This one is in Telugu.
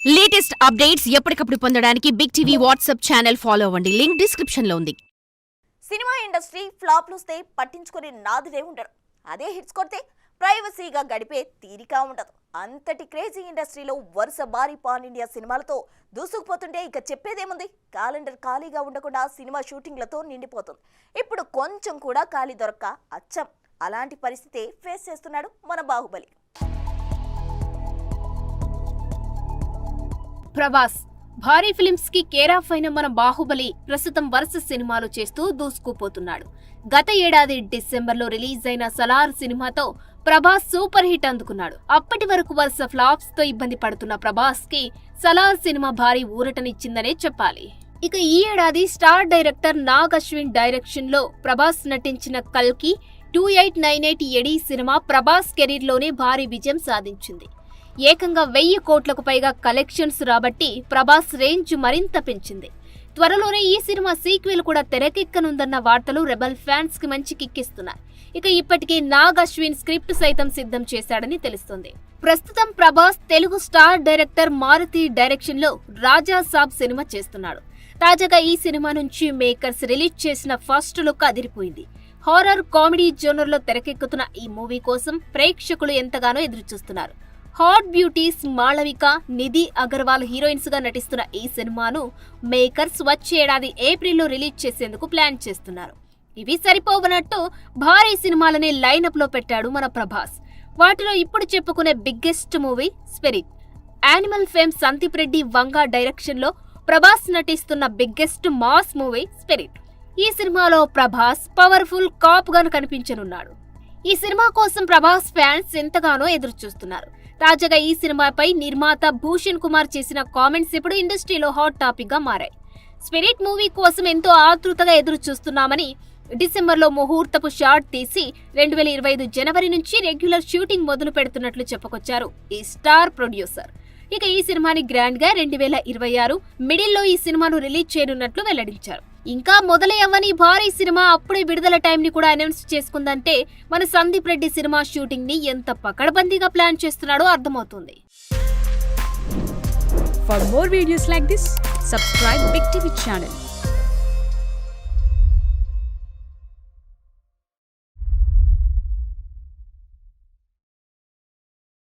లేటెస్ట్ అప్డేట్స్ ఎప్పటికప్పుడు పొందడానికి big TV WhatsApp channel follow అవ్వండి. లింక్ డిస్క్రిప్షన్ లో ఉంది. సినిమా ఇండస్ట్రీ ఫ్లాప్లు వస్తే పట్టించుకునే నాదుడే ఉండడు. అదే హిట్స్ కొడితే ప్రైవసీగా గడిపే తీరిక ఉండదు. అంతటి క్రేజీ ఇండస్ట్రీలో వరుస భారీ పాన్ ఇండియా సినిమాలతో దూసుకుపోతుంటే ఇక చెప్పేదేముంది. క్యాలెండర్ ఖాళీగా ఉండకుండా సినిమా షూటింగ్లతో నిండిపోతుంది. ఇప్పుడు కొంచెం కూడా ఖాళీ దొరక్క అచ్చం అలాంటి పరిస్థితే ఫేస్ చేస్తున్నాడు మన బాహుబలి. ప్రభాస్ భారీ ఫిలిమ్స్ కి కేర్ ఆఫ్ అయిన మన బాహుబలి ప్రస్తుతం వరుస సినిమాలు చేస్తూ దూసుకుపోతున్నాడు. గత ఏడాది డిసెంబర్లో రిలీజ్ అయిన సలార్ సినిమాతో ప్రభాస్ సూపర్ హిట్ అందుకున్నాడు. అప్పటి వరకు వరుస ఫ్లాప్స్ తో ఇబ్బంది పడుతున్న ప్రభాస్ కి సలార్ సినిమా భారీ ఊరటనిచ్చిందనే చెప్పాలి. ఇక ఈ ఏడాది star director Nag Ashwin direction లో ప్రభాస్ నటించిన కల్కి 2898 ఎడీ సినిమా ప్రభాస్ కెరీర్ లోనే భారీ విజయం సాధించింది. ఏకంగా 1000 కోట్లకు పైగా కలెక్షన్స్ రాబట్టి ప్రభాస్ రేంజ్ మరింత పెంచింది. త్వరలోనే ఈ సినిమా సీక్వెల్ కూడా తెరకెక్కనుందన్న వార్తలు రెబల్ ఫ్యాన్స్ కి మంచి కిక్కిస్తున్నాయి. ఇక ఇప్పటికే నాగ్ అశ్విన్ స్క్రిప్ట్ సైతం సిద్ధం చేశాడని తెలుస్తుంది. ప్రస్తుతం Prabhas Telugu star director Maruthi direction లో రాజా సాబ్ సినిమా చేస్తున్నాడు. తాజాగా ఈ సినిమా నుంచి మేకర్స్ రిలీజ్ చేసిన ఫస్ట్ లుక్ అదిరిపోయింది. హారర్ కామెడీ జోనర్ లో తెరకెక్కుతున్న ఈ మూవీ కోసం ప్రేక్షకులు ఎంతగానో ఎదురుచూస్తున్నారు. Hot beauties Malavika, Nidhi Agarwal heroines గా నటిస్తున్న ఈ సినిమాను మేకర్స్ వచ్చే ఏడాది ఏప్రిల్లో రిలీజ్ చేసేందుకు ప్లాన్ చేస్తున్నారు. ఇవి సరిపోవనట్టు భారీ సినిమాలని లైనప్ లో పెట్టాడు మన ప్రభాస్. వాటిలో ఇప్పుడు చెప్పుకునే biggest movie spirit. Animal fame Sandeep Reddy Vanga direction లో ప్రభాస్ నటిస్తున్న బిగ్గెస్ట్ మాస్ మూవీ స్పిరిట్. ఈ సినిమాలో ప్రభాస్ పవర్ఫుల్ కాప్ గా కనిపించనున్నాడు. ఈ సినిమా కోసం ప్రభాస్ ఫ్యాన్స్ ఎంతగానో ఎదురు చూస్తున్నారు. తాజాగా ఈ సినిమాపై నిర్మాత భూషణ్ కుమార్ చేసిన కామెంట్స్ ఇప్పుడు ఇండస్ట్రీలో హాట్ టాపిక్ గా మారాయి. స్పిరిట్ మూవీ కోసం ఎంతో ఆతృతగా ఎదురు చూస్తున్నామని, డిసెంబర్లో ముహూర్తపు షాట్ తీసి 2025 జనవరి నుంచి రెగ్యులర్ షూటింగ్ మొదలు పెడుతున్నట్లు చెప్పుకొచ్చారు ఈ స్టార్ ప్రొడ్యూసర్. ఇక ఈ సినిమాని గ్రాండ్ గా 2026 మిడిల్లో ఈ సినిమాను రిలీజ్ చేయనున్నట్లు వెల్లడించారు. ఇంకా మొదలై అవ్వని భారీ సినిమా అప్పుడే విడుదల టైం ని కూడా అనౌన్స్ చేసుకుందంటే మన సందీప్ రెడ్డి సినిమా షూటింగ్ ని ఎంత పకడ్బందీగా ప్లాన్ చేస్తున్నాడో అర్థమవుతుంది. For more videos like this, subscribe Big TV channel.